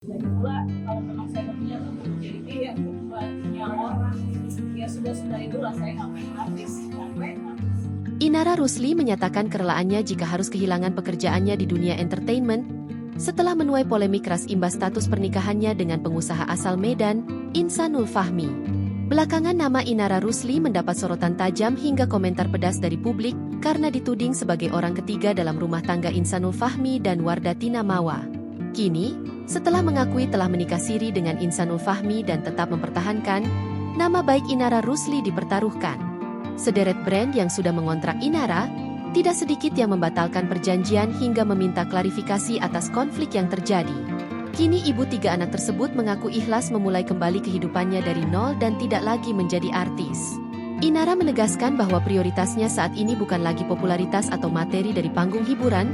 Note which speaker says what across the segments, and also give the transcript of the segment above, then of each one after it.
Speaker 1: Lagi pula kalau memang saya berniat untuk menjadi yang punya orang, ya sudah itulah saya ngapain artis.
Speaker 2: Inara Rusli menyatakan kerelaannya jika harus kehilangan pekerjaannya di dunia entertainment setelah menuai polemik keras imbas status pernikahannya dengan pengusaha asal Medan, Insanul Fahmi. Belakangan nama Inara Rusli mendapat sorotan tajam hingga komentar pedas dari publik karena dituding sebagai orang ketiga dalam rumah tangga Insanul Fahmi dan Wardatina Mawa. Kini, setelah mengakui telah menikah siri dengan Insanul Fahmi dan tetap mempertahankan, nama baik Inara Rusli dipertaruhkan. Sederet brand yang sudah mengontrak Inara, tidak sedikit yang membatalkan perjanjian hingga meminta klarifikasi atas konflik yang terjadi. Kini ibu tiga anak tersebut mengaku ikhlas memulai kembali kehidupannya dari nol dan tidak lagi menjadi artis. Inara menegaskan bahwa prioritasnya saat ini bukan lagi popularitas atau materi dari panggung hiburan,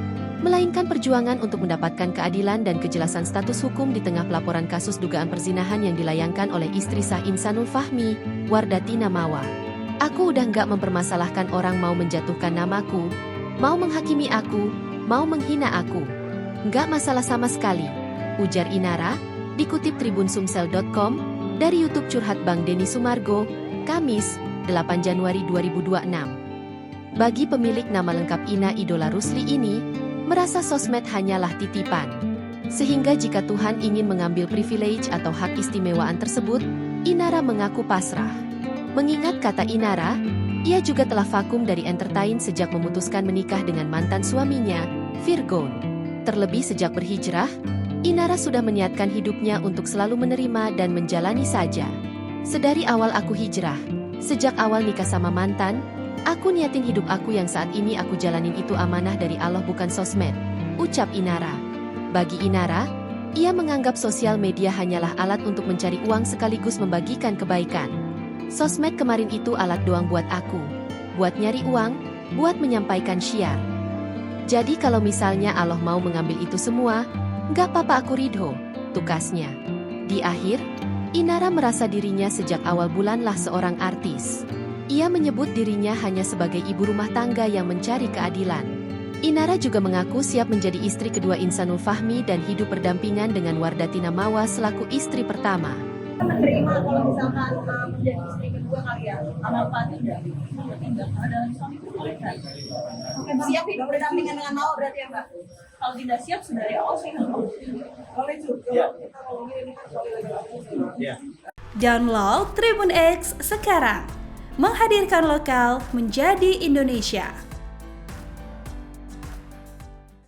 Speaker 2: melainkan perjuangan untuk mendapatkan keadilan dan kejelasan status hukum di tengah pelaporan kasus dugaan perzinahan yang dilayangkan oleh istri sah Insanul Fahmi, Wardatina Mawa. Aku udah nggak mempermasalahkan orang mau menjatuhkan namaku, mau menghakimi aku, mau menghina aku. Nggak masalah sama sekali, ujar Inara, dikutip tribunsumsel.com, dari YouTube Curhat Bang Denny Sumargo, Kamis, 8 Januari 2026. Bagi pemilik nama lengkap Ina Idola Rusli ini, merasa sosmed hanyalah titipan. Sehingga jika Tuhan ingin mengambil privilege atau hak istimewaan tersebut, Inara mengaku pasrah. Mengingat kata Inara, ia juga telah vakum dari entertain sejak memutuskan menikah dengan mantan suaminya, Virgon. Terlebih sejak berhijrah, Inara sudah meniatkan hidupnya untuk selalu menerima dan menjalani saja. Sedari awal aku hijrah, sejak awal nikah sama mantan, aku niatin hidup aku yang saat ini aku jalanin itu amanah dari Allah bukan sosmed, ucap Inara. Bagi Inara, ia menganggap sosial media hanyalah alat untuk mencari uang sekaligus membagikan kebaikan. Sosmed kemarin itu alat doang buat aku, buat nyari uang, buat menyampaikan syiar. Jadi kalau misalnya Allah mau mengambil itu semua, nggak apa-apa aku ridho, tukasnya. Di akhir, Inara merasa dirinya sejak awal bulanlah seorang artis. Ia menyebut dirinya hanya sebagai ibu rumah tangga yang mencari keadilan. Inara juga mengaku siap menjadi istri kedua Insanul Fahmi dan hidup berdampingan dengan Wardatina Mawa selaku istri pertama.
Speaker 1: Menerima kalau misalkan menjadi istri kedua kali ya, sama Pak tidak? Tidak, ada suami pun boleh kan? Siap hidup berdampingan dengan Mawa berarti ya Mbak? Kalau tidak siap, sudah dari awal sih nggak mau. Boleh juga, kita ngomongin ini kan soal lagi.
Speaker 3: Download Tribun X sekarang, menghadirkan lokal menjadi Indonesia.